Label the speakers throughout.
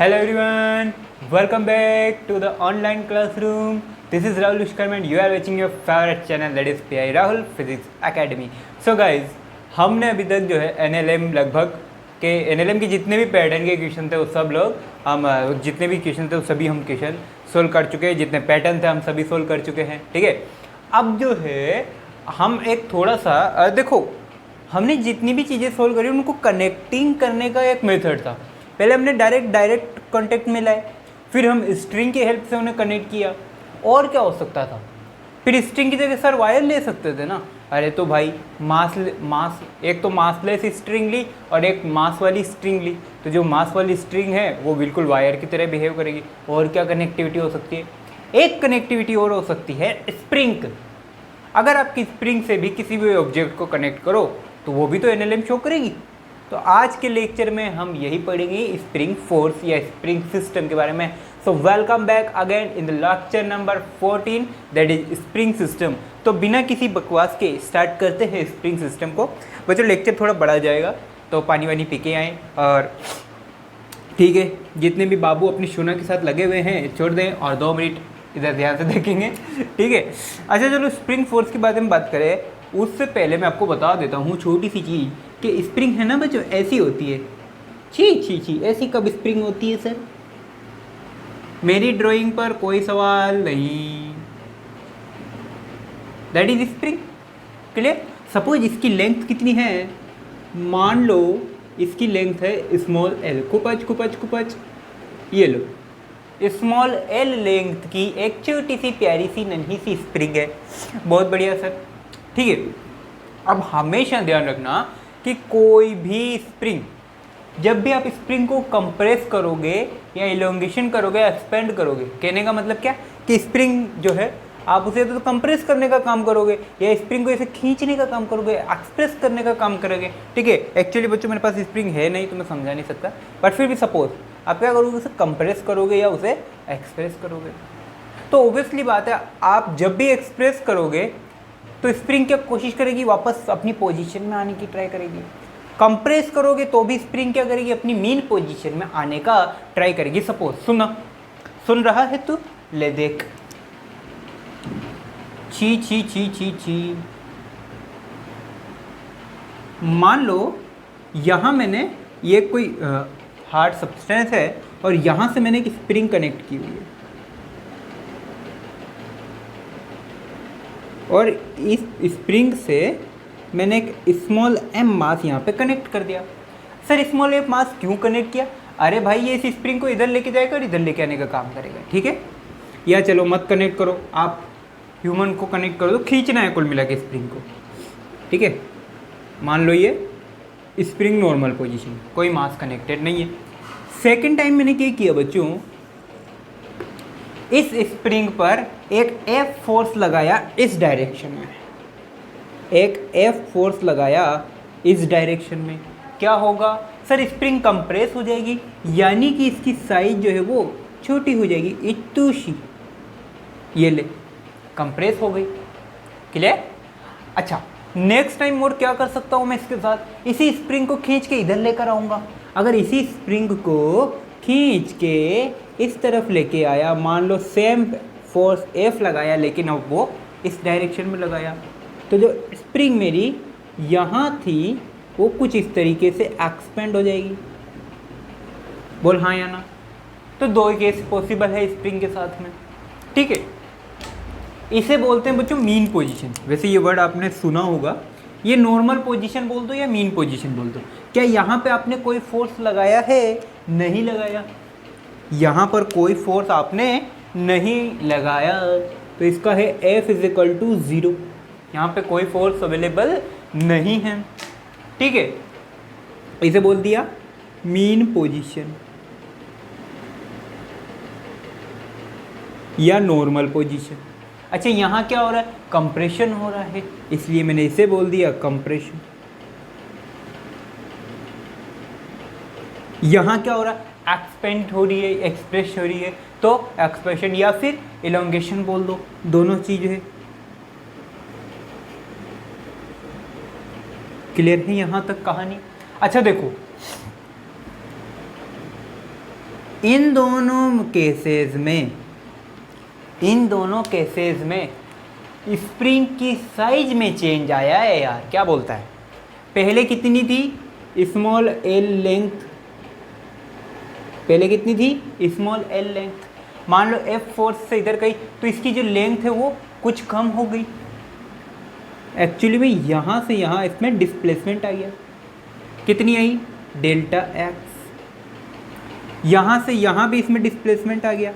Speaker 1: Hello everyone, welcome back to the online classroom. This is Rahul Dushkarma and you are watching your favorite channel that is PI Rahul Physics Academy. So guys, हमने अभी तक जो है NLM लगभग के NLM के जितने भी पैटर्न के क्वेश्चन थे वो सब लोग हम जितने भी क्वेश्चन थे वो सभी हम क्वेश्चन सोल्व कर चुके हैं, जितने पैटर्न थे हम सभी सोल्व कर चुके हैं। ठीक है, अब जो है हम एक थोड़ा सा देखो, हमने जितनी भी चीज़ें सोल्व करी उनको कनेक्टिंग करने का एक मेथड था। पहले हमने डायरेक्ट कांटेक्ट में लाए, फिर हम स्ट्रिंग की हेल्प से उन्हें कनेक्ट किया। और क्या हो सकता था, फिर स्ट्रिंग की जगह सर वायर ले सकते थे ना। अरे तो भाई मास एक तो मासलेस स्ट्रिंग ली और एक मास वाली स्ट्रिंग ली, तो जो मास वाली स्ट्रिंग है वो बिल्कुल वायर की तरह बिहेव करेगी। और क्या कनेक्टिविटी हो सकती है, एक कनेक्टिविटी और हो सकती है स्प्रिंग। अगर आप स्प्रिंग से भी किसी भी ऑब्जेक्ट को कनेक्ट करो तो वो भी तो एनएलएम शो करेगी। तो आज के लेक्चर में हम यही पढ़ेंगे स्प्रिंग फोर्स या स्प्रिंग सिस्टम के बारे में। So welcome back again in the lecture number 14 that is spring system. तो बिना किसी बकवास के स्टार्ट करते हैं स्प्रिंग सिस्टम को। बच्चों लेक्चर थोड़ा बड़ा जाएगा तो पानी वानी पी के आएँ, और ठीक है जितने भी बाबू अपनी शोना के साथ लगे हुए हैं छोड़ दें और 2 मिनट इधर ध्यान से देखेंगे। ठीक है, अच्छा चलो स्प्रिंग फोर्स के बारे में बात करें उससे पहले मैं आपको बता देता हूँ छोटी सी चीज़ कि स्प्रिंग है ना बच्चों ऐसी होती है। छी ऐसी कब स्प्रिंग होती है सर? मेरी ड्राइंग पर कोई सवाल नहीं। That is spring. Clear? Suppose इसकी लेंथ कितनी है, मान लो इसकी लेंथ है स्मॉल एल, कुपच ये लो स्मॉल एल लेंथ की एक छोटी सी प्यारी सी नन्ही सी स्प्रिंग है। बहुत बढ़िया सर, ठीक है। अब हमेशा ध्यान रखना कि कोई भी स्प्रिंग, जब भी आप स्प्रिंग को कंप्रेस करोगे या इलोंगेशन करोगे या एक्सपेंड करोगे, कहने का मतलब क्या कि स्प्रिंग जो है आप उसे तो कंप्रेस करने का काम करोगे या स्प्रिंग को ऐसे खींचने का काम करोगे, एक्सप्रेस करने का काम करोगे। ठीक है, एक्चुअली बच्चों मेरे पास स्प्रिंग है नहीं तो मैं समझा नहीं सकता, बट फिर भी सपोज आप क्या करोगे, उसे कंप्रेस करोगे या उसे एक्सप्रेस करोगे। तो ऑब्वियसली बात है आप जब भी एक्सप्रेस करोगे तो स्प्रिंग क्या कोशिश करेगी, वापस अपनी पोजीशन में आने की ट्राई करेगी। कंप्रेस करोगे तो भी स्प्रिंग क्या करेगी, अपनी मेन पोजीशन में आने का ट्राई करेगी। सपोज सुन रहा है तू, ले देख। छी मान लो यहाँ मैंने ये कोई हार्ड सब्सटेंस है और यहाँ से मैंने एक स्प्रिंग कनेक्ट की हुई है और इस स्प्रिंग से मैंने एक स्मॉल एम मास यहाँ पे कनेक्ट कर दिया। सर स्मॉल एम मास क्यों कनेक्ट किया? अरे भाई ये इस स्प्रिंग को इधर लेके जाएगा और इधर लेके आने का काम करेगा। ठीक है, या चलो मत कनेक्ट करो, आप ह्यूमन को कनेक्ट करो तो खींचना है कुल मिला के स्प्रिंग को। ठीक है, मान लो ये स्प्रिंग नॉर्मल पोजीशन, कोई मास कनेक्टेड नहीं है। सेकेंड टाइम मैंने क्या किया बच्चों, इस स्प्रिंग पर एक एफ फोर्स लगाया इस डायरेक्शन में, एक एफ फोर्स लगाया इस डायरेक्शन में। क्या होगा सर, स्प्रिंग कंप्रेस हो जाएगी, यानी कि इसकी साइज जो है वो छोटी हो जाएगी, इतनी सी। ये ले कंप्रेस हो गई। क्लियर? अच्छा नेक्स्ट टाइम और क्या कर सकता हूँ मैं इसके साथ, इसी स्प्रिंग को खींच के इधर लेकर आऊँगा। अगर इसी स्प्रिंग को खींच के इस तरफ लेके आया, मान लो सेम फोर्स एफ लगाया लेकिन अब वो इस डायरेक्शन में लगाया, तो जो स्प्रिंग मेरी यहाँ थी वो कुछ इस तरीके से एक्सपेंड हो जाएगी। बोल हाँ या ना? तो 2 केस पॉसिबल है स्प्रिंग के साथ में। ठीक है, इसे बोलते हैं बच्चों मीन पोजीशन। वैसे ये वर्ड आपने सुना होगा, ये नॉर्मल पोजीशन बोल दो या मीन पोजीशन बोल दो। क्या यहाँ पे आपने कोई फोर्स लगाया है? नहीं लगाया, यहाँ पर कोई फोर्स आपने नहीं लगाया, तो इसका है F = 0। यहाँ पे कोई फोर्स अवेलेबल नहीं है। ठीक है, इसे बोल दिया मीन पोजीशन या नॉर्मल पोजीशन। अच्छा यहाँ क्या हो रहा है, कंप्रेशन हो रहा है, इसलिए मैंने इसे बोल दिया कंप्रेशन। यहाँ क्या हो रहा है, एक्सपेंड हो रही है, एक्सप्रेस हो रही है, तो एक्सप्रेशन या फिर इलोंगेशन बोल दो, दोनों चीज़ है। क्लियर है यहाँ तक कहानी? अच्छा देखो इन दोनों केसेस में स्प्रिंग की साइज में चेंज आया है यार, क्या बोलता है। पहले कितनी थी, स्मॉल एल लेंथ, पहले कितनी थी, स्मॉल एल लेंथ। मान लो एफ फोर्स से इधर गई तो इसकी जो लेंथ है वो कुछ कम हो गई। एक्चुअली में यहाँ से यहाँ इसमें डिस्प्लेसमेंट आ गया, कितनी आई, डेल्टा एक्स। यहाँ से यहाँ भी इसमें डिस्प्लेसमेंट आ गया,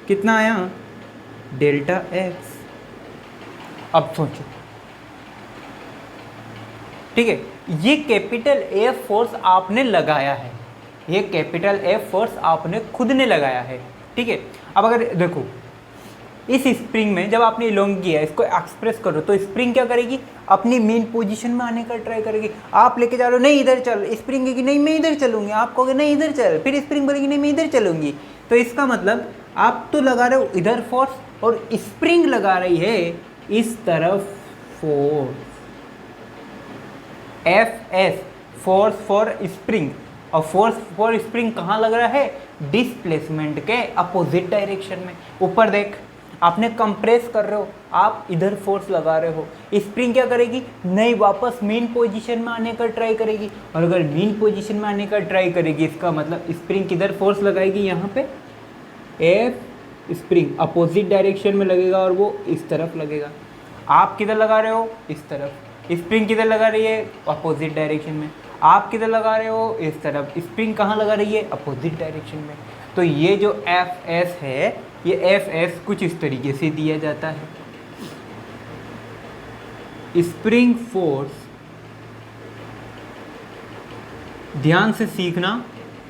Speaker 1: कितना आया, डेल्टा एक्स। अब सोचो, ठीक है, ये कैपिटल एफ फोर्स आपने लगाया है, ये कैपिटल एफ फोर्स आपने खुद ने लगाया है, ठीक है। अब अगर देखो इस स्प्रिंग में जब आपने इलोंग किया, इसको एक्सप्रेस करो तो स्प्रिंग क्या करेगी, अपनी मेन पोजीशन में आने का ट्राई करेगी। आप लेके जा रहे हो, नहीं इधर चल, स्प्रिंग कहेगी नहीं मैं इधर चलूंगी, आप कहोगे नहीं इधर चल, फिर स्प्रिंग बोलेगी नहीं मैं इधर चलूंगी। तो इसका मतलब आप तो लगा रहे हो इधर फोर्स और स्प्रिंग लगा रही है इस तरफ force, F S, force for spring. और फोर्स फॉर स्प्रिंग कहाँ लग रहा है, डिस्प्लेसमेंट के अपोजिट डायरेक्शन में। ऊपर देख, आपने कंप्रेस कर रहे हो, आप इधर फोर्स लगा रहे हो, स्प्रिंग क्या करेगी, नहीं वापस मेन पोजीशन में आने का ट्राई करेगी। और अगर मेन पोजीशन में आने का ट्राई करेगी, इसका मतलब स्प्रिंग किधर फोर्स लगाएगी, यहाँ पे एफ, स्प्रिंग अपोजिट डायरेक्शन में लगेगा और वो इस तरफ लगेगा। आप किधर लगा रहे हो, इस तरफ, स्प्रिंग किधर लगा रही है, अपोजिट डायरेक्शन में। आप किधर लगा रहे हो, इस तरफ, स्प्रिंग कहाँ लगा रही है, अपोजिट डायरेक्शन में। तो ये जो एफ एस है, ये एफ एस कुछ इस तरीके से दिया जाता है, स्प्रिंग फोर्स। ध्यान से सीखना,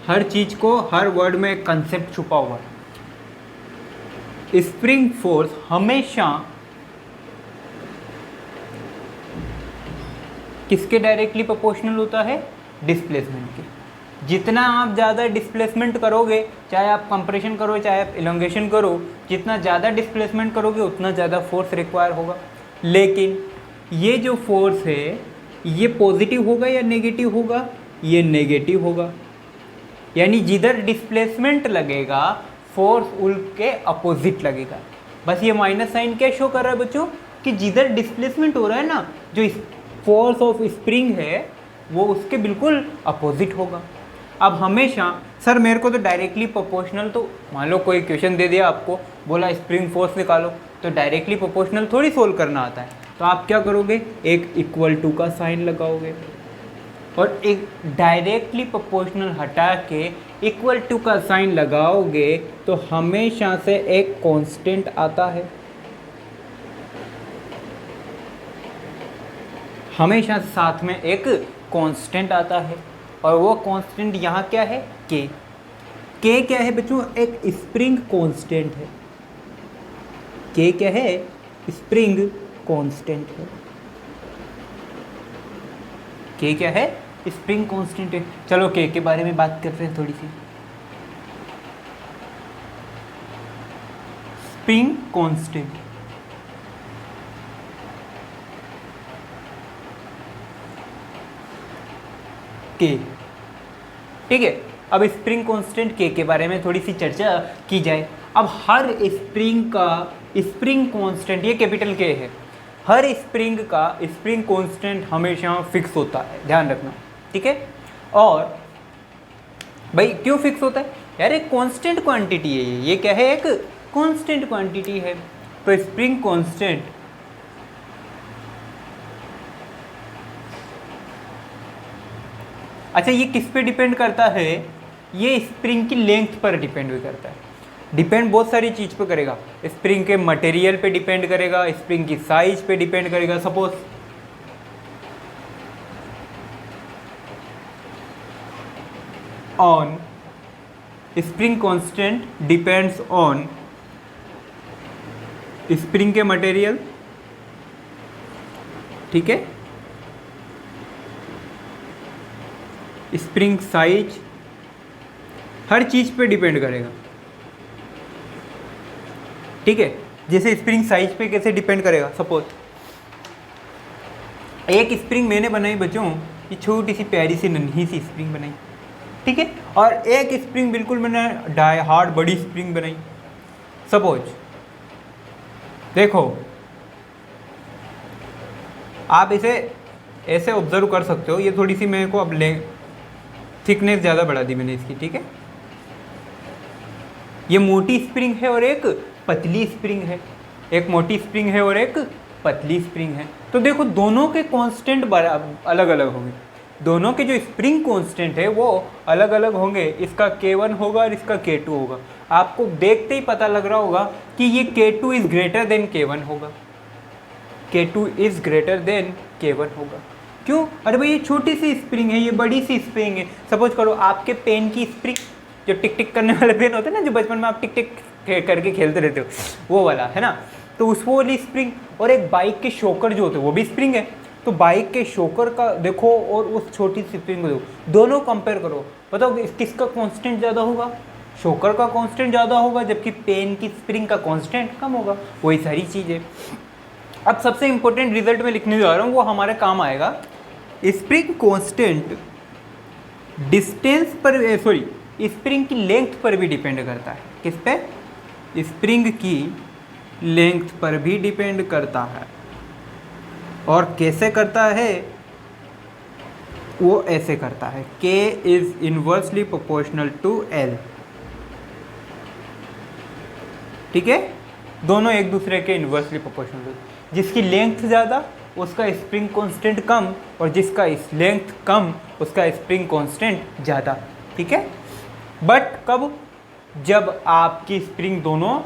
Speaker 1: हर चीज को, हर वर्ड में एक कंसेप्ट छुपा हुआ है। स्प्रिंग फोर्स हमेशा किसके डायरेक्टली प्रोपोर्शनल होता है, डिस्प्लेसमेंट के। जितना आप ज़्यादा डिस्प्लेसमेंट करोगे, चाहे आप कंप्रेशन करो चाहे आप इलोंगेशन करो, जितना ज़्यादा डिस्प्लेसमेंट करोगे उतना ज़्यादा फोर्स रिक्वायर होगा। लेकिन ये जो फोर्स है ये पॉजिटिव होगा या नेगेटिव होगा, ये नेगेटिव होगा। यानी जिधर डिस्प्लेसमेंट लगेगा फोर्स उसके अपोजिट लगेगा। बस ये माइनस साइन क्या शो कर रहा है बच्चों, कि जिधर डिस्प्लेसमेंट हो रहा है ना, जो फोर्स ऑफ स्प्रिंग है वो उसके बिल्कुल अपोजिट होगा। अब हमेशा सर मेरे को तो डायरेक्टली प्रोपोर्शनल, तो मान लो कोई क्वेश्चन दे दिया आपको, बोला स्प्रिंग फोर्स निकालो, तो डायरेक्टली प्रोपोर्शनल थोड़ी सोल्व करना आता है। तो आप क्या करोगे, एक इक्वल टू का साइन लगाओगे और एक डायरेक्टली प्रोपोर्शनल हटा के इक्वल टू का साइन लगाओगे तो हमेशा से एक कांस्टेंट आता है, हमेशा साथ में एक कांस्टेंट आता है। और वो कांस्टेंट यहाँ क्या है, के। के क्या है बच्चों, एक स्प्रिंग कांस्टेंट है। के क्या है, स्प्रिंग कांस्टेंट है। के क्या है, स्प्रिंग कांस्टेंट है। चलो के बारे में बात करते हैं थोड़ी सी। स्प्रिंग कांस्टेंट, के, ठीक है। अब स्प्रिंग कांस्टेंट के बारे में थोड़ी सी चर्चा की जाए। अब हर स्प्रिंग का स्प्रिंग कांस्टेंट, ये कैपिटल के है, हर स्प्रिंग का स्प्रिंग कांस्टेंट हमेशा फिक्स होता है, ध्यान रखना, ठीक है। और भाई क्यों फिक्स होता है यार, एक कांस्टेंट क्वांटिटी है ये क्या है, एक कांस्टेंट क्वांटिटी है। तो स्प्रिंग कांस्टेंट अच्छा ये किस पे डिपेंड करता है, ये स्प्रिंग की लेंथ पर डिपेंड भी करता है। डिपेंड बहुत सारी चीज़ पे करेगा, स्प्रिंग के मटेरियल पे डिपेंड करेगा, स्प्रिंग की साइज पे डिपेंड करेगा। Suppose on spring constant depends on spring के मटेरियल, ठीक है, स्प्रिंग साइज, हर चीज पे डिपेंड करेगा, ठीक है। जैसे स्प्रिंग साइज पे कैसे डिपेंड करेगा, सपोज एक स्प्रिंग मैंने बनाई बच्चों, ये छोटी सी प्यारी सी नन्ही सी स्प्रिंग बनाई, ठीक है। और एक स्प्रिंग बिल्कुल मैंने डाई हार्ड बड़ी स्प्रिंग बनाई, सपोज देखो आप इसे ऐसे ऑब्जर्व कर सकते हो, ये थोड़ी सी मेरे को अब थिकनेस ज़्यादा बढ़ा दी मैंने इसकी, ठीक है। ये मोटी स्प्रिंग है और एक पतली स्प्रिंग है, एक मोटी स्प्रिंग है और एक पतली स्प्रिंग है। तो देखो दोनों के कांस्टेंट अलग अलग होंगे, दोनों के जो स्प्रिंग कांस्टेंट है वो अलग अलग होंगे। इसका K1 होगा और इसका K2 होगा। आपको देखते ही पता लग रहा होगा कि ये K2 is greater than K1 होगा, K2 is greater than K1 होगा। क्यों? अरे भाई ये छोटी सी स्प्रिंग है, ये बड़ी सी स्प्रिंग है। सपोज करो आपके पेन की स्प्रिंग, जो टिक टिक करने वाले पेन होते हैं ना, जो बचपन में आप टिक टिक करके खेलते रहते हो, वो वाला है ना। तो उस वो वाली स्प्रिंग, और एक बाइक के शोकर जो होते हैं वो भी स्प्रिंग है। तो बाइक के शोकर का देखो और उस छोटी सी स्प्रिंग को देखो, दोनों कंपेयर करो, बताओ किसका कांस्टेंट ज़्यादा होगा? शोकर का कांस्टेंट ज़्यादा होगा, जबकि पेन की स्प्रिंग का कांस्टेंट कम होगा। वही सारी चीज़ें। अब सबसे इंपॉर्टेंट रिजल्ट में लिखने जा रहा हूँ, वो हमारे काम आएगा। स्प्रिंग कांस्टेंट डिस्टेंस पर, सॉरी स्प्रिंग की लेंथ पर भी डिपेंड करता है। किस पे? स्प्रिंग की लेंथ पर भी डिपेंड करता है। और कैसे करता है? वो ऐसे करता है, K is inversely proportional to L, ठीक है। दोनों एक दूसरे के इनवर्सली प्रोपोर्शनल। जिसकी लेंथ ज़्यादा उसका स्प्रिंग कांस्टेंट कम, और जिसका लेंथ कम उसका स्प्रिंग कांस्टेंट ज़्यादा, ठीक है। बट कब? जब आपकी स्प्रिंग दोनों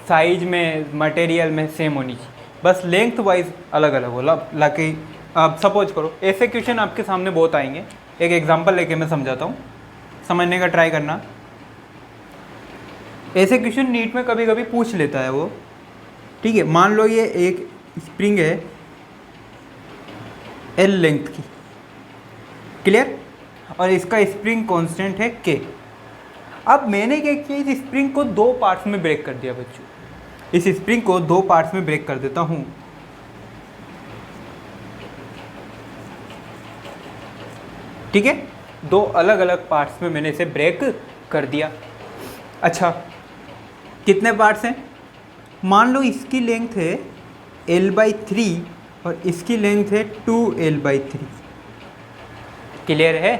Speaker 1: साइज में, मटेरियल में सेम होनी चाहिए, बस लेंथ वाइज अलग अलग हो। लाकि अब सपोज करो, ऐसे क्वेश्चन आपके सामने बहुत आएंगे। एक एग्जांपल लेके मैं समझाता हूँ, समझने का ट्राई करना। ऐसे क्वेश्चन नीट में कभी कभी पूछ लेता है वो, ठीक है। मान लो ये एक स्प्रिंग है L लेंथ की, क्लियर, और इसका स्प्रिंग कांस्टेंट है K। अब मैंने क्या किया, इस स्प्रिंग को दो पार्ट्स में ब्रेक कर दिया बच्चों। इस स्प्रिंग को दो पार्ट्स में ब्रेक कर देता हूं, ठीक है। दो अलग अलग पार्ट्स में मैंने इसे ब्रेक कर दिया। अच्छा, कितने पार्ट्स हैं? मान लो इसकी लेंथ है L/3 और इसकी लेंथ है 2L/3, क्लियर है।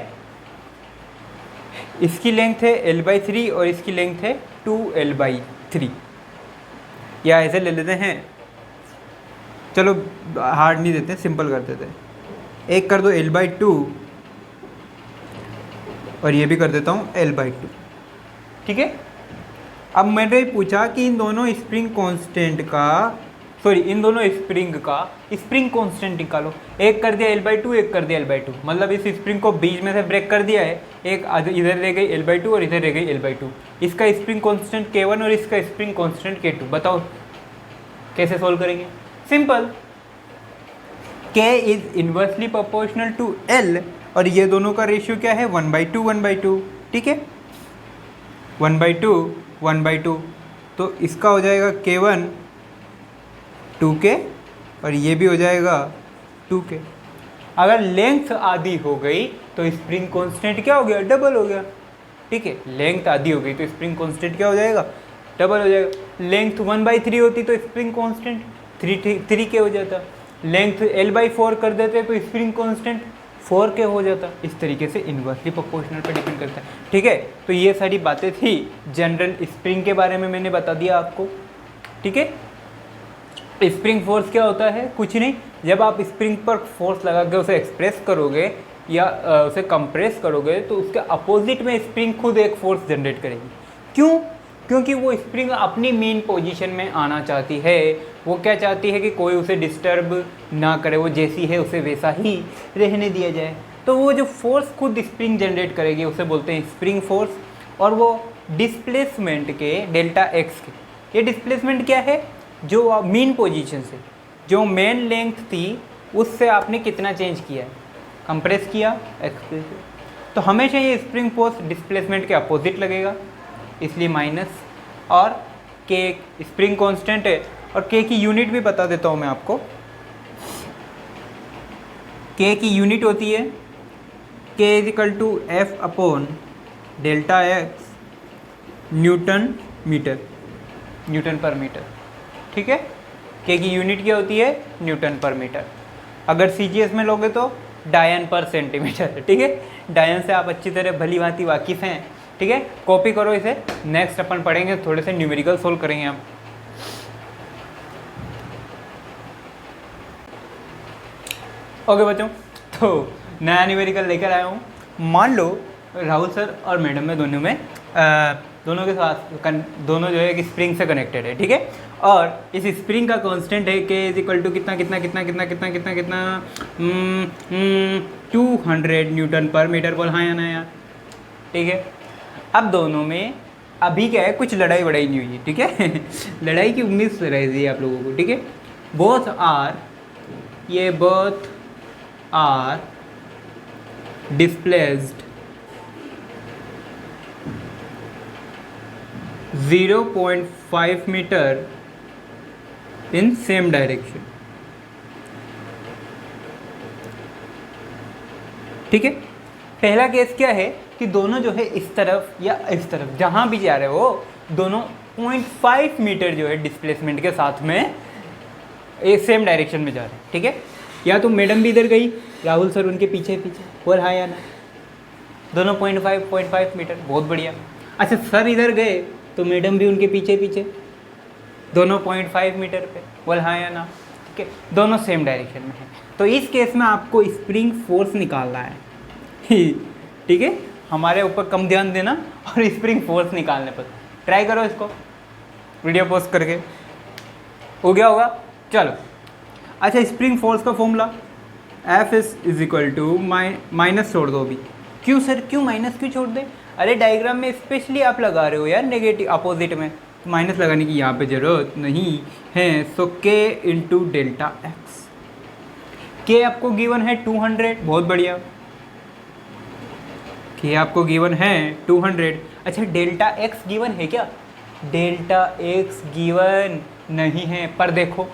Speaker 1: इसकी लेंथ है L/3 और इसकी लेंथ है 2L/3, या ऐसे ले लेते हैं, चलो हार्ड नहीं देते, सिंपल कर देते हैं। एक कर दो L/2 और ये भी कर देता हूँ L/2, ठीक है। अब मैंने पूछा कि इन दोनों स्प्रिंग कांस्टेंट का, सॉरी इन दोनों स्प्रिंग का स्प्रिंग कांस्टेंट निकालो। एक कर दिया L/2, एक कर दिया L/2, मतलब इस स्प्रिंग को बीच में से ब्रेक कर दिया है। एक इधर रह गई L/2 और इधर रह गई L/2। इसका स्प्रिंग कांस्टेंट K1 और इसका स्प्रिंग कांस्टेंट K2। बताओ कैसे सोल्व करेंगे? Simple, K is inversely proportional to L, और ये दोनों का रेशियो क्या है? 1/2 1/2, ठीक है। 1/2 1/2, तो इसका हो जाएगा K1 2K और ये भी हो जाएगा 2K। अगर लेंथ आधी हो गई तो स्प्रिंग कांस्टेंट क्या हो गया? डबल हो गया, ठीक है। लेंथ आधी हो गई तो स्प्रिंग कांस्टेंट क्या हो जाएगा? डबल हो जाएगा। लेंथ 1/3 होती तो स्प्रिंग कांस्टेंट 3K हो जाता। लेंथ L/4 कर देते तो स्प्रिंग कांस्टेंट 4K हो जाता। इस तरीके से इन्वर्सली प्रोपोर्शनल पर डिपेंड करता है, ठीक है। तो ये सारी बातें थी जनरल स्प्रिंग के बारे में, मैंने बता दिया आपको, ठीक है। स्प्रिंग फोर्स क्या होता है? कुछ नहीं, जब आप स्प्रिंग पर फोर्स लगा के उसे एक्सप्रेस करोगे या उसे कंप्रेस करोगे तो उसके अपोजिट में स्प्रिंग खुद एक फोर्स जनरेट करेगी। क्यों? क्योंकि वो स्प्रिंग अपनी मेन पोजीशन में आना चाहती है। वो क्या चाहती है कि कोई उसे डिस्टर्ब ना करे, वो जैसी है उसे वैसा ही रहने दिया जाए। तो वो जो फोर्स खुद स्प्रिंग जनरेट करेगी उसे बोलते हैं स्प्रिंग फोर्स, और वो डिस्प्लेसमेंट के डेल्टा एक्स के, ये डिस्प्लेसमेंट क्या है? जो मेन पोजीशन से, जो मेन लेंथ थी उससे आपने कितना चेंज किया है, कंप्रेस किया, एक्सप्रेस। तो हमेशा ये स्प्रिंग फोर्स डिस्प्लेसमेंट के अपोजिट लगेगा, इसलिए माइनस। और K स्प्रिंग कांस्टेंट है, और K की यूनिट भी बता देता हूँ मैं आपको। K की यूनिट होती है K = F/, delta x Newton पर मीटर, ठीक है। के की यूनिट क्या होती है? न्यूटन पर मीटर। अगर CGS में लोगे तो डायन पर सेंटीमीटर, ठीक है। डायन से आप अच्छी तरह भली भांति वाकिफ हैं, ठीक है। कॉपी करो इसे, नेक्स्ट अपन पढ़ेंगे, थोड़े से न्यूमेरिकल सोल्व करेंगे हम। ओके बच्चों, तो नया न्यूमेरिकल लेकर आया हूँ। मान लो राहुल सर और मैडम में दोनों के साथ दोनों जो है एक स्प्रिंग से कनेक्टेड है, ठीक है। और इस स्प्रिंग का कांस्टेंट है के इज इक्वल टू कितना 200 न्यूटन पर मीटर। बोल हाँ या ना यार, ठीक है। अब दोनों में अभी क्या है, कुछ लड़ाई वड़ाई नहीं हुई है, ठीक है। लड़ाई की उम्मीद रही आप लोगों को, ठीक है। Both are displaced 0.5 metre in same direction, ठीक है। पहला केस क्या है कि दोनों जो है इस तरफ या इस तरफ जहां भी जा रहे हो, दोनों 0.5 मीटर जो है डिस्प्लेसमेंट के साथ में एक सेम डायरेक्शन में जा रहे हैं, ठीक है। या तो मैडम भी इधर गई, राहुल सर उनके पीछे और हाँ या ना, दोनों 0.5 मीटर, बहुत बढ़िया। अच्छा, सर इधर गए तो मैडम भी उनके पीछे, दोनों 0.5 मीटर पे, बोल हाँ या ना, ठीक है। दोनों सेम डायरेक्शन में है। तो इस केस में आपको स्प्रिंग फोर्स निकालना है, ठीक है। हमारे ऊपर कम ध्यान देना और स्प्रिंग फोर्स निकालने पर ट्राई करो इसको वीडियो पोस्ट करके, हो गया होगा। चलो, अच्छा, स्प्रिंग फोर्स का formula F is equal to minus छोड़ दो अभी। क्यों सर, क्यों माइनस क्यों छोड़ दे? अरे डायग्राम में स्पेशली आप लगा रहे हो यार नेगेटिव अपोजिट में, तो माइनस लगाने की यहाँ पे ज़रूरत नहीं है। सो K into delta x, K आपको गिवन है 200, बहुत बढ़िया। K आपको गिवन है 200। अच्छा, डेल्टा एक्स गिवन है क्या? डेल्टा एक्स गिवन नहीं है, पर देखो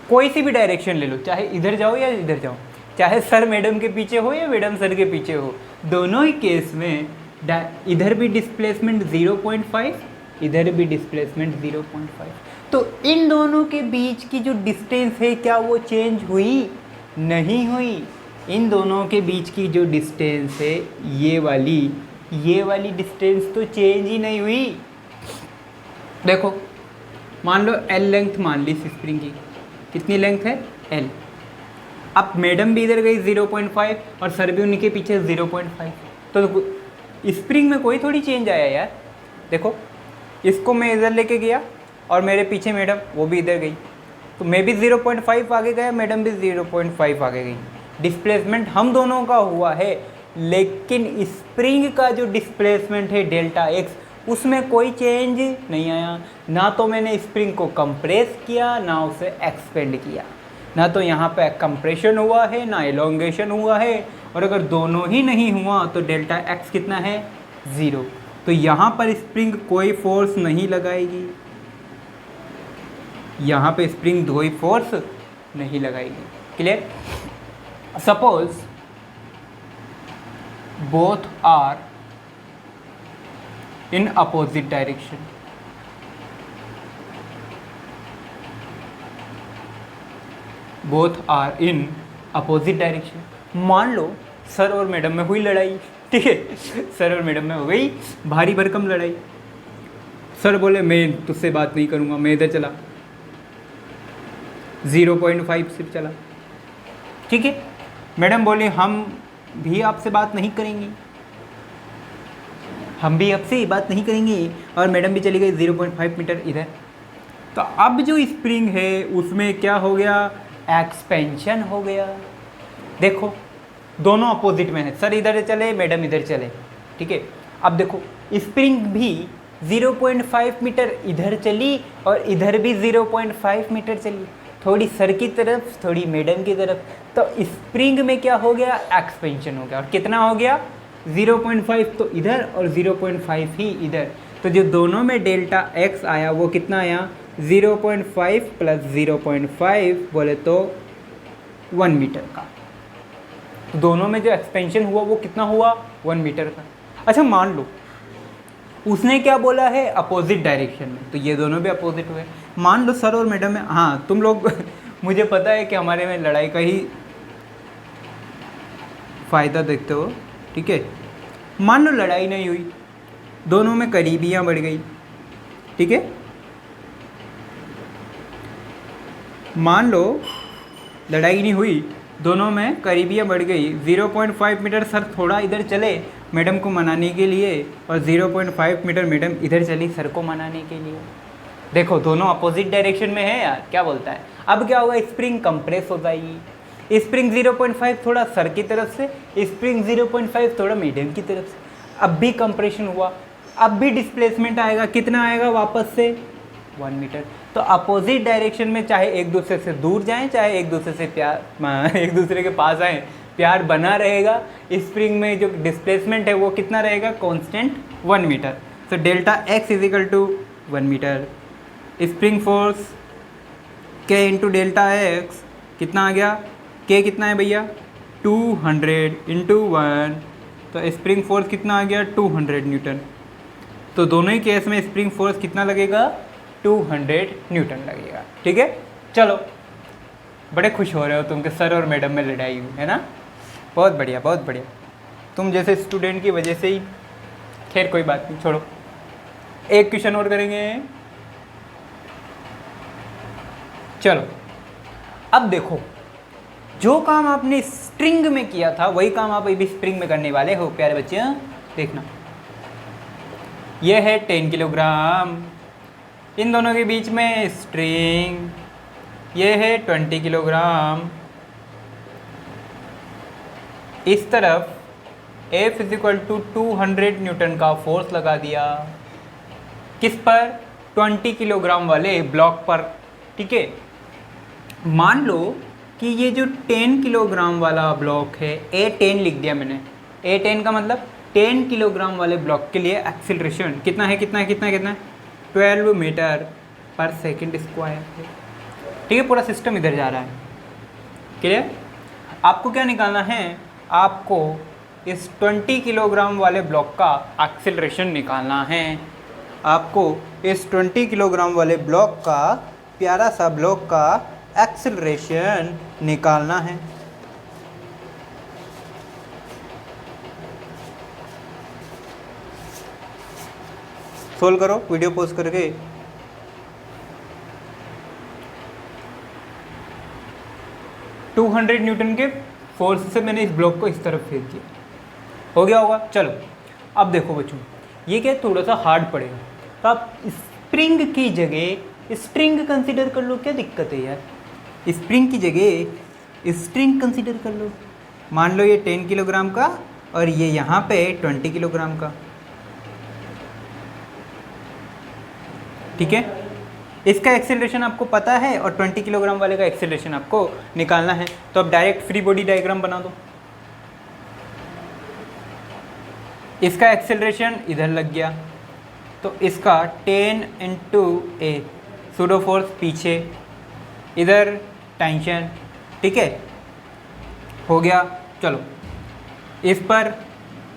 Speaker 1: कोई सी भी डायरेक्शन ले लो, चाहे इधर जाओ या इधर जाओ, चाहे सर मैडम के पीछे हो या मैडम सर के पीछे हो, दोनों ही केस में इधर भी डिस्प्लेसमेंट 0.5, इधर भी डिस्प्लेसमेंट 0.5। तो इन दोनों के बीच की जो डिस्टेंस है क्या वो चेंज हुई? नहीं हुई। इन दोनों के बीच की जो डिस्टेंस है ये वाली डिस्टेंस तो चेंज ही नहीं हुई। देखो, मान लो L लेंथ मान ली स्प्रिंग की, कितनी लेंथ है? L। अब मैडम भी इधर गई 0.5 और सर भी उनके पीछे 0.5, तो स्प्रिंग में कोई थोड़ी चेंज आया यार। देखो, इसको मैं इधर लेके गया और मेरे पीछे मैडम वो भी इधर गई, तो मैं भी 0.5 आगे गया, मैडम भी 0.5 आगे गई। डिस्प्लेसमेंट हम दोनों का हुआ है, लेकिन स्प्रिंग का जो डिस्प्लेसमेंट है डेल्टा एक्स, उसमें कोई चेंज नहीं आया। ना तो मैंने स्प्रिंग को कंप्रेस किया, ना उसे एक्सपेंड किया, ना तो यहाँ पे कंप्रेशन हुआ है ना एलोंगेशन हुआ है। और अगर दोनों ही नहीं हुआ तो डेल्टा एक्स कितना है? 0। तो यहाँ पर स्प्रिंग कोई फोर्स नहीं लगाएगी, यहाँ पे स्प्रिंग कोई फोर्स नहीं लगाएगी। Clear? Suppose both are in opposite direction, both are in opposite direction. मान लो सर और मैडम में हुई लड़ाई, ठीक है, सर और मैडम में हो गई भारी भरकम लड़ाई। सर बोले मैं तुझसे बात नहीं करूँगा, मैं इधर चला, 0.5 सिर्फ चला, ठीक है। मैडम बोले हम भी आपसे बात नहीं करेंगी, हम भी आपसे बात नहीं करेंगे, और मैडम भी चली गई 0.5 मीटर इधर। तो अब जो स्प्रिंग है उसमें क्या हो गया? एक्सपेंशन हो गया। देखो, दोनों अपोजिट में है, सर इधर चले मैडम इधर चले, ठीक है। अब देखो, स्प्रिंग भी 0.5 मीटर इधर चली और इधर भी 0.5 मीटर चली, थोड़ी सर की तरफ थोड़ी मैडम की तरफ। तो स्प्रिंग में क्या हो गया? एक्सपेंशन हो गया। और कितना हो गया? 0.5 तो इधर और 0.5 ही इधर। तो जो दोनों में डेल्टा एक्स आया वो कितना आया? 0.5 प्लस 0.5 बोले तो 1 मीटर का। तो दोनों में जो एक्सपेंशन हुआ वो कितना हुआ? 1 मीटर का। अच्छा मान लो उसने क्या बोला है, अपोजिट डायरेक्शन में, तो ये दोनों भी अपोजिट हुए। मान लो सर और मैडम में, हाँ तुम लोग मुझे पता है कि हमारे में लड़ाई का ही फ़ायदा देखते हो, ठीक है। मान लो लड़ाई नहीं हुई, दोनों में करीबियाँ बढ़ गई, ठीक है। मान लो लड़ाई नहीं हुई, दोनों में करीबियाँ बढ़ गई। 0.5 मीटर सर थोड़ा इधर चले मैडम को मनाने के लिए, और 0.5 मीटर मैडम इधर चली सर को मनाने के लिए। देखो दोनों अपोजिट डायरेक्शन में है यार, क्या बोलता है। अब क्या होगा, स्प्रिंग कंप्रेस हो जाएगी। स्प्रिंग 0.5 थोड़ा सर की तरफ से, स्प्रिंग 0.5 थोड़ा मैडम की तरफ से। अब भी कंप्रेशन हुआ, अब भी डिस्प्लेसमेंट आएगा, कितना आएगा वापस से 1 मीटर। तो अपोजिट डायरेक्शन में चाहे एक दूसरे से दूर जाएं, चाहे एक दूसरे से प्यार एक दूसरे के पास आएँ, प्यार बना रहेगा। स्प्रिंग में जो डिस्प्लेसमेंट है वो कितना रहेगा, कांस्टेंट 1 मीटर। तो delta x is equal to 1 metre. Spring force के इंटू डेल्टा एक्स कितना आ गया, के कितना है भैया 200 इंटू 1, तो स्प्रिंग फोर्स कितना आ गया 200 न्यूटन। तो दोनों ही केस में स्प्रिंग फोर्स कितना लगेगा 200 न्यूटन लगेगा, ठीक है। चलो बड़े खुश हो रहे हो तुम कि सर और मैडम में लड़ाई हुई है ना, बहुत बढ़िया बहुत बढ़िया। तुम जैसे स्टूडेंट की वजह से ही, खैर कोई बात नहीं, छोड़ो। एक क्वेश्चन और करेंगे। चलो अब देखो, जो काम आपने स्ट्रिंग में किया था वही काम आप अभी स्प्रिंग में करने वाले हो प्यारे बच्चे। देखना, यह है 10 किलोग्राम, इन दोनों के बीच में स्ट्रिंग, यह है 20 किलोग्राम। इस तरफ F इक्वल टू 200 न्यूटन का फोर्स लगा दिया, किस पर, 20 किलोग्राम वाले ब्लॉक पर, ठीक है। मान लो कि ये जो 10 किलोग्राम वाला ब्लॉक है, A10 लिख दिया मैंने। A10 का मतलब 10 किलोग्राम वाले ब्लॉक के लिए एक्सीलरेशन कितना है, कितना है, कितना है, कितना है 12 मीटर पर सेकंड स्क्वायर, ठीक है। पूरा सिस्टम इधर जा रहा है, क्लियर। आपको क्या निकालना है, आपको इस 20 किलोग्राम वाले ब्लॉक का एक्सीलरेशन निकालना है। आपको इस 20 किलोग्राम वाले ब्लॉक का, प्यारा सा ब्लॉक का एक्सीलरेशन निकालना है। सोल्व करो वीडियो पॉज करके। टू 200 न्यूटन के फोर्स से मैंने इस ब्लॉक को इस तरफ फेंक दिया, हो गया होगा। चलो अब देखो बच्चों, ये क्या थोड़ा सा हार्ड पड़ेगा, तो आप स्प्रिंग की जगह स्ट्रिंग कंसीडर कर लो। क्या दिक्कत है यार, स्प्रिंग की जगह स्ट्रिंग कंसीडर कर लो। मान लो ये 10 किलोग्राम का और ये यहाँ पे 20 किलोग्राम का, ठीक है। इसका एक्सेलरेशन आपको पता है और 20 किलोग्राम वाले का एक्सेलरेशन आपको निकालना है। तो अब डायरेक्ट फ्री बॉडी डायग्राम बना दो। इसका एक्सेलरेशन इधर लग गया, तो इसका 10 इंटू ए सूडो फोर्स पीछे, इधर टेंशन, ठीक है, हो गया। चलो इस पर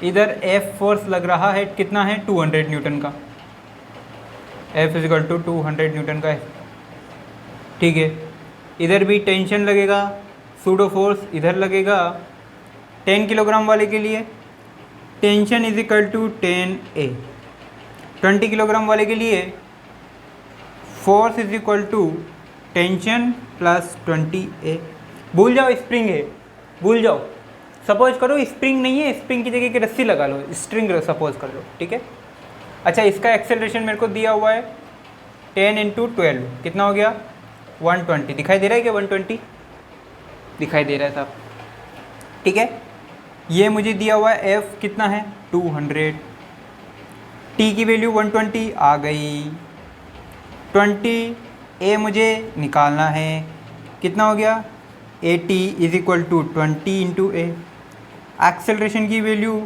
Speaker 1: इधर एफ फोर्स लग रहा है, कितना है 200 न्यूटन का, F इजिकल टू 200 न्यूटन का है, ठीक है। इधर भी टेंशन लगेगा, सूडो फोर्स इधर लगेगा। 10 किलोग्राम वाले के लिए tension is equal to 10A। 20 kilogram वाले के लिए force is equal to tension plus 20A। भूल जाओ स्प्रिंग है, भूल जाओ। सपोज करो स्प्रिंग नहीं है, स्प्रिंग की जगह की रस्सी लगा लो, स्ट्रिंग सपोज कर लो, ठीक है। अच्छा इसका एक्सेलरेशन मेरे को दिया हुआ है 10 इंटू 12, कितना हो गया 120। दिखाई दे रहा है क्या 120 दिखाई दे रहा है साहब, ठीक है। ये मुझे दिया हुआ है F कितना है 200, T की वैल्यू 120 आ गई। 20A मुझे निकालना है, कितना हो गया 80 is equal to 20 into A. Acceleration की वैल्यू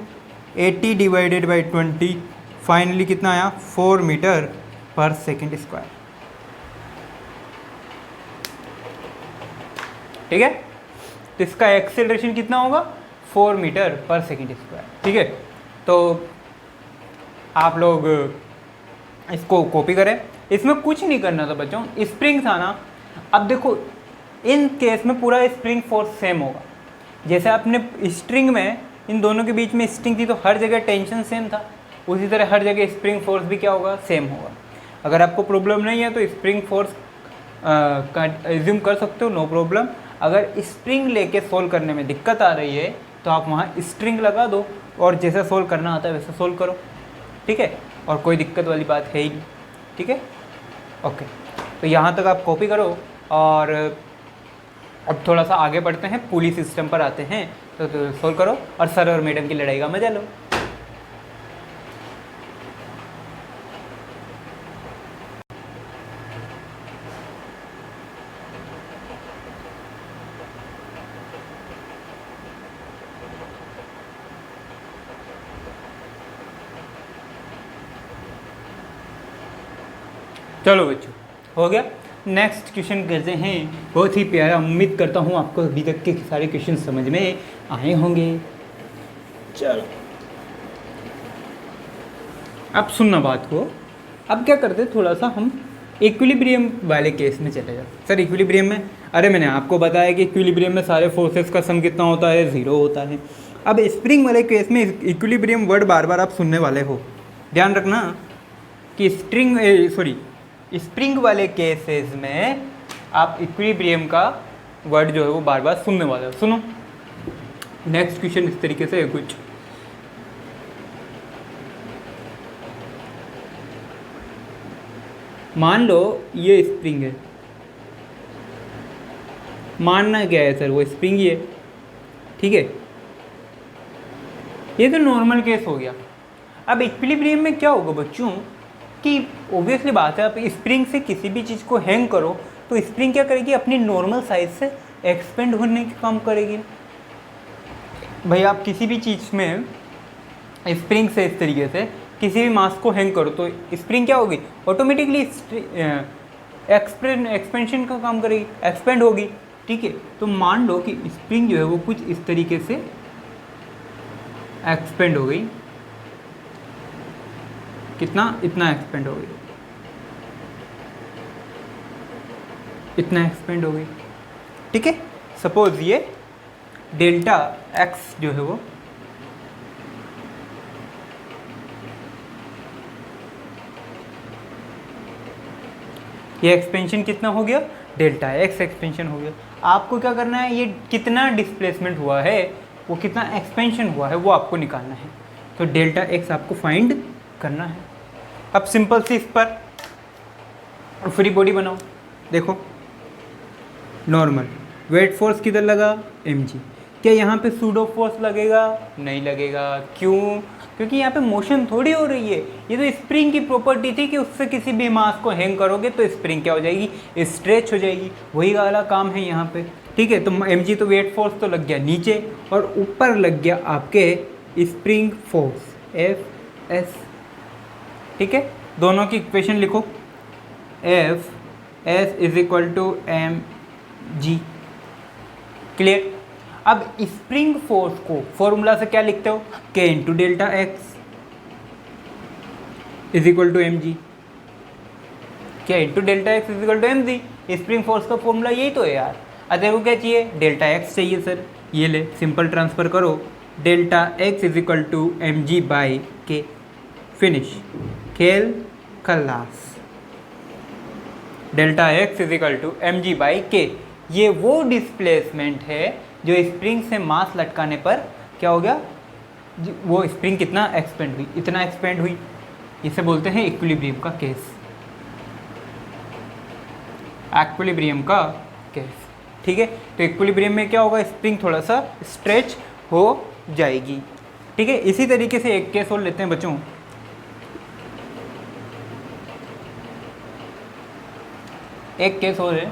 Speaker 1: 80 डिवाइडेड बाई 20, फाइनली कितना आया 4 मीटर पर सेकेंड स्क्वायर, ठीक है। तो इसका एक्सेलरेशन कितना होगा 4 मीटर पर सेकेंड स्क्वायर, ठीक है। तो आप लोग इसको कॉपी करें। इसमें कुछ नहीं करना था बच्चों, स्प्रिंग था ना। अब देखो इन केस में पूरा स्प्रिंग फोर्स सेम होगा। जैसे आपने स्ट्रिंग में इन दोनों के बीच में स्ट्रिंग थी तो हर जगह टेंशन सेम था, उसी तरह हर जगह स्प्रिंग फोर्स भी क्या होगा, सेम होगा। अगर आपको प्रॉब्लम नहीं है तो स्प्रिंग फोर्स का एज्यूम कर सकते हो, नो प्रॉब्लम। अगर स्प्रिंग लेके सोल्व करने में दिक्कत आ रही है तो आप वहाँ स्ट्रिंग लगा दो और जैसा सोल्व करना आता है वैसे सोल्व करो, ठीक है। और कोई दिक्कत वाली बात है ही नहीं, ठीक है, ओके। तो यहाँ तक आप कॉपी करो और अब थोड़ा सा आगे बढ़ते हैं, पुली सिस्टम पर आते हैं। तो सोल्व करो और सर और मैडम की लड़ाई का मजा लो। चलो बच्चों, हो गया। नेक्स्ट क्वेश्चन करते हैं, बहुत ही प्यारा। उम्मीद करता हूँ आपको अभी तक के सारे क्वेश्चन समझ में आए होंगे। चलो अब सुनना बात को। अब क्या करते, थोड़ा सा हम इक्विलिब्रियम वाले केस में चले जाते। सर इक्विलिब्रियम में, अरे मैंने आपको बताया कि इक्विलिब्रियम में सारे फोर्सेस का सम कितना होता है, 0 होता है। अब स्प्रिंग वाले केस में इक्विलिब्रियम वर्ड बार बार आप सुनने वाले हो, ध्यान रखना कि स्प्रिंग वाले केसेस में आप इक्विलिब्रियम का वर्ड जो है वो बार बार सुनने वाले हो। सुनो नेक्स्ट क्वेश्चन इस तरीके से है कुछ। मान लो ये स्प्रिंग है, मानना क्या है सर, वो स्प्रिंग ही है, ठीक है। ये तो नॉर्मल केस हो गया। अब इक्विलिब्रियम में क्या होगा बच्चों कि ऑब्वियसली बात है, आप स्प्रिंग से किसी भी चीज़ को हैंग करो तो स्प्रिंग क्या करेगी, अपनी नॉर्मल साइज से एक्सपेंड होने का काम करेगी। भाई आप किसी भी चीज़ में स्प्रिंग से इस तरीके से किसी भी मास को हैंग करो तो स्प्रिंग क्या होगी, ऑटोमेटिकली एक्सपेंशन का काम करेगी, एक्सपेंड होगी, ठीक है। तो मान लो कि स्प्रिंग जो है वो कुछ इस तरीके से एक्सपेंड हो गई, कितना, इतना एक्सपेंड हो गई, इतना एक्सपेंड हो गई, ठीक है। सपोज ये डेल्टा एक्स जो है वो ये एक्सपेंशन कितना हो गया, डेल्टा एक्स एक्सपेंशन हो गया। आपको क्या करना है, ये कितना डिस्प्लेसमेंट हुआ है, वो कितना एक्सपेंशन हुआ है वो आपको निकालना है। तो डेल्टा एक्स आपको फाइंड करना है। अब सिंपल सी इस पर फ्री बॉडी बनाओ। देखो नॉर्मल वेट फोर्स किधर लगा, mg। क्या यहाँ पे सूडो फोर्स लगेगा, नहीं लगेगा। क्यों, क्योंकि यहाँ पे मोशन थोड़ी हो रही है। ये तो स्प्रिंग की प्रॉपर्टी थी कि उससे किसी भी मास को हैंग करोगे तो स्प्रिंग क्या हो जाएगी, स्ट्रेच हो जाएगी। वही वाला काम है यहाँ पे, ठीक है। तो mg तो वेट फोर्स तो लग गया नीचे और ऊपर लग गया आपके स्प्रिंग फोर्स Fs, ठीक है। दोनों की इक्वेशन लिखो, Fs is equal to mg, clear. अब स्प्रिंग फोर्स को फॉर्मूला से क्या लिखते हो, k into delta x is equal to M G, क्या into delta x is equal to M G. Spring force का फॉर्मूला यही तो है यार। अतः को क्या चाहिए, डेल्टा एक्स चाहिए सर। ये ले सिंपल ट्रांसफर करो, delta x is equal to M G by K, finish, खेल खल्लास। Delta x is equal to M G by K, ये वो डिस्प्लेसमेंट है जो स्प्रिंग से मास लटकाने पर क्या हो गया, वो स्प्रिंग कितना एक्सपेंड हुई, इतना एक्सपेंड हुई। इसे बोलते हैं इक्विलिब्रियम का केस, इक्विलिब्रियम का केस, ठीक है। तो इक्विलिब्रियम में क्या होगा, स्प्रिंग थोड़ा सा स्ट्रेच हो जाएगी, ठीक है। इसी तरीके से एक केस और लेते हैं बच्चों। एक केस और है,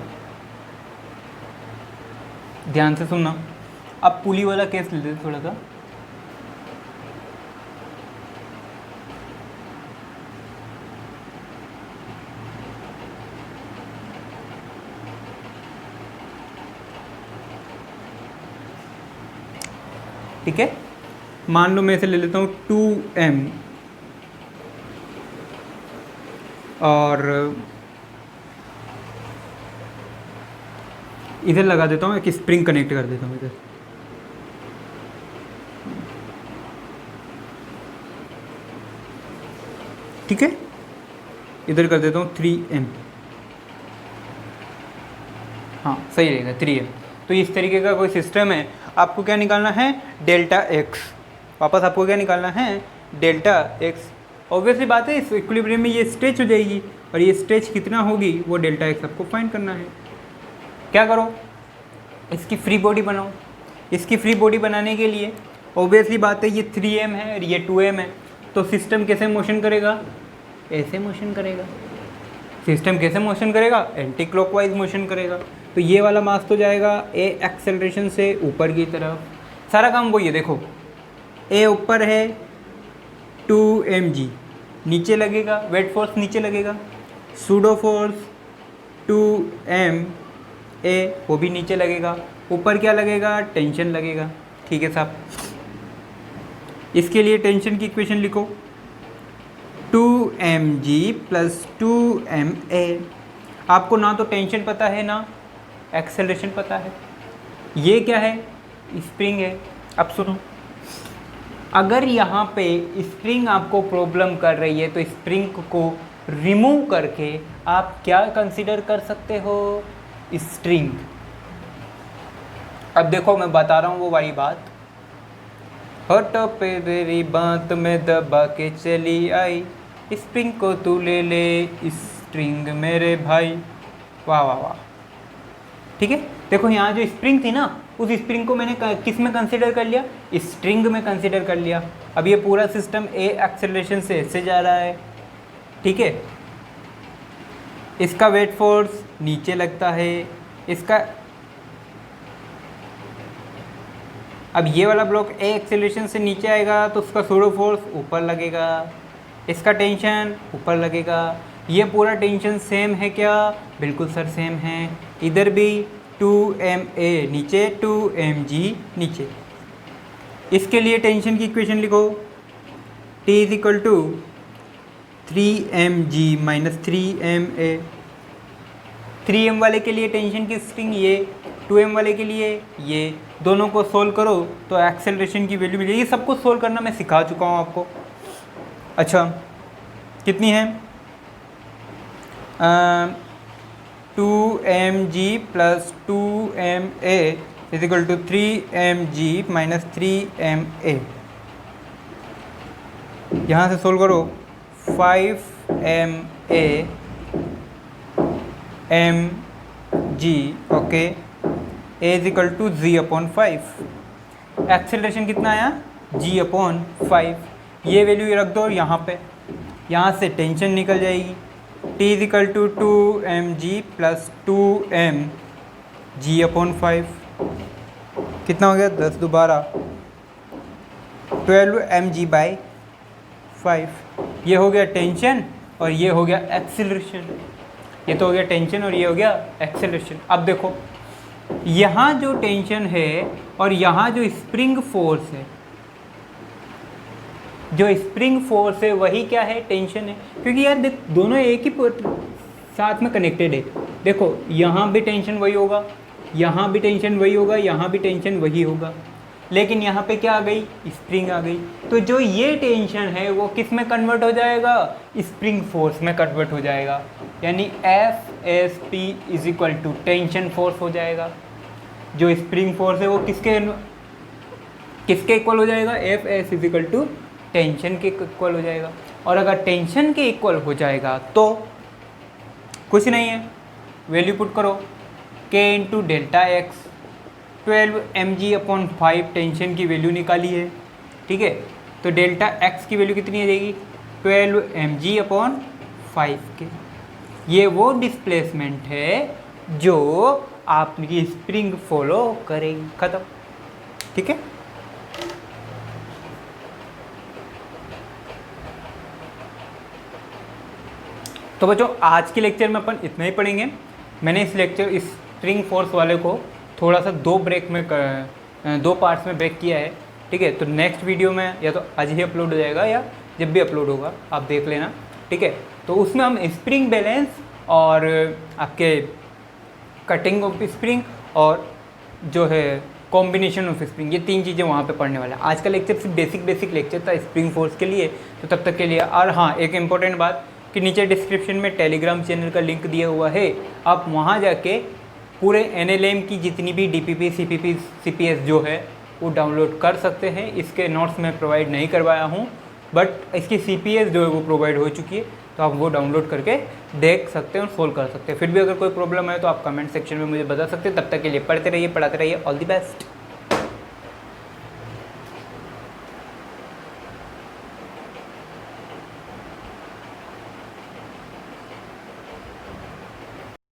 Speaker 1: ध्यान से सुनना। अब पुली वाला केस लेते हैं थोड़ा सा। ठीक है, मान लो मैं इसे ले लेता हूँ 2m और इधर लगा देता हूँ, एक स्प्रिंग कनेक्ट कर देता हूँ इधर। ठीक है, इधर कर देता हूँ 3m। हाँ सही रहेगा 3m। तो इस तरीके का कोई सिस्टम है। आपको क्या निकालना है, डेल्टा x। वापस आपको क्या निकालना है, डेल्टा x। ऑब्वियसली बात है, इस इक्विलिब्रियम में ये स्ट्रेच हो जाएगी, और ये स्ट्रेच कितना होगी वो डेल्टा x आपको फाइंड करना है। क्या करो, इसकी फ्री बॉडी बनाओ। इसकी फ्री बॉडी बनाने के लिए ऑब्वियसली बात है, ये 3m है और ये 2m है, तो सिस्टम कैसे मोशन करेगा, ऐसे मोशन करेगा। सिस्टम कैसे मोशन करेगा, एंटी क्लॉकवाइज मोशन करेगा। तो ये वाला मास तो जाएगा ए एक्सेलरेशन से ऊपर की तरफ। सारा काम वही है, देखो ए ऊपर है, 2mg नीचे लगेगा, वेट फोर्स नीचे लगेगा, सूडो फोर्स 2m ए वो भी नीचे लगेगा, ऊपर क्या लगेगा, टेंशन लगेगा। ठीक है साहब, इसके लिए टेंशन की इक्वेशन लिखो, 2mg प्लस 2ma। आपको ना तो टेंशन पता है ना एक्सेलरेशन पता है। ये क्या है, स्प्रिंग है। अब सुनो, अगर यहाँ पे स्प्रिंग आपको प्रॉब्लम कर रही है तो स्प्रिंग को रिमूव करके आप क्या कंसीडर कर सकते हो, स्ट्रिंग। अब देखो मैं बता रहा हूँ वो वाली बात, होठ पे तेरी बात में दबा के चली आई, स्प्रिंग को तू ले ले स्ट्रिंग मेरे भाई। वाह वाह वाह। ठीक है, देखो यहाँ जो स्प्रिंग थी ना, उस स्प्रिंग को मैंने किस में कंसीडर कर लिया, स्ट्रिंग में कंसीडर कर लिया। अब ये पूरा सिस्टम ए एक्सेलरेशन से ऐसे जा रहा है। ठीक है, इसका वेट फोर्स नीचे लगता है, इसका अब ये वाला ब्लॉक ए एक्सेलरेशन से नीचे आएगा तो उसका सूडो फोर्स ऊपर लगेगा, इसका टेंशन ऊपर लगेगा। ये पूरा टेंशन सेम है क्या, बिल्कुल सर सेम है। इधर भी 2ma नीचे, 2mg नीचे। इसके लिए टेंशन की इक्वेशन लिखो, T is equal to 3mg minus 3ma। 3m वाले के लिए टेंशन की स्ट्रिंग ये, 2m वाले के लिए ये, दोनों को सोल्व करो तो एक्सेलरेशन की वैल्यू मिलेगी। सब कुछ सोल्व करना मैं सिखा चुका हूँ आपको। अच्छा कितनी है, 2mg plus 2ma is equal to 3mg minus 3ma। यहाँ से सोल्व करो, 5ma mg okay, a is equal to g upon 5। Acceleration कितना आया, g अपॉन 5। ये वैल्यू रख दो यहाँ पे, यहाँ से टेंशन निकल जाएगी। T is equal to 2mg plus 2mg upon 5। कितना हो गया, 10 दोबारा 12mg बाई 5। ये हो गया टेंशन और ये हो गया एक्सेलरेशन। ये तो हो गया टेंशन और ये हो गया एक्सेलरेशन। अब देखो यहाँ जो टेंशन है और यहाँ जो स्प्रिंग फोर्स है, जो स्प्रिंग फोर्स है वही क्या है, टेंशन है। क्योंकि यार देख, दोनों एक ही साथ में कनेक्टेड है। देखो यहाँ भी टेंशन वही होगा, यहाँ भी टेंशन वही होगा, यहाँ भी टेंशन वही होगा, लेकिन यहाँ पे क्या आ गई, स्प्रिंग आ गई। तो जो ये टेंशन है वो किस में कन्वर्ट हो जाएगा, स्प्रिंग फोर्स में कन्वर्ट हो जाएगा। यानी F S P is equal to tension force हो जाएगा। जो स्प्रिंग फोर्स है वो किसके इक्वल हो जाएगा, F S is equal to tension के इक्वल हो जाएगा। और अगर टेंशन के इक्वल हो जाएगा तो कुछ नहीं है, वैल्यू पुट करो, k into delta x, 12mg upon 5 tension की वैल्यू निकाली है। ठीक है, तो डेल्टा एक्स की वैल्यू कितनी आ जाएगी, 12mg अपॉन 5 के। ये वो डिस्प्लेसमेंट है जो आपकी स्प्रिंग फॉलो करेगी। खत्म। ठीक है, तो बच्चों आज के लेक्चर में अपन इतना ही पढ़ेंगे। मैंने इस स्प्रिंग फोर्स वाले को थोड़ा सा दो पार्ट्स में ब्रेक किया है। ठीक है, तो नेक्स्ट वीडियो में या तो आज ही अपलोड हो जाएगा या जब भी अपलोड होगा आप देख लेना। ठीक है। तो उसमें हम स्प्रिंग बैलेंस और आपके कटिंग ऑफ स्प्रिंग और जो है कॉम्बिनेशन ऑफ स्प्रिंग, ये 3 चीज़ें वहाँ पे पढ़ने वाला है। आज का लेक्चर सिर्फ बेसिक लेक्चर था स्प्रिंग फोर्स के लिए, तो तब तक के लिए। और हाँ, एक इम्पॉर्टेंट बात कि नीचे डिस्क्रिप्शन में टेलीग्राम चैनल का लिंक दिया हुआ है, आप वहाँ जाके पूरे NLM की जितनी भी DPP, CPP, CPS जो है वो डाउनलोड कर सकते हैं। इसके नोट्स मैं प्रोवाइड नहीं करवाया हूँ, बट इसकी CPS जो है वो प्रोवाइड हो चुकी है, तो आप वो डाउनलोड करके देख सकते हैं और सोल्व कर सकते हैं। फिर भी अगर कोई प्रॉब्लम है तो आप कमेंट सेक्शन में मुझे बता सकते हैं। तब तक के लिए पढ़ते रहिए, पढ़ाते रहिए। All the best.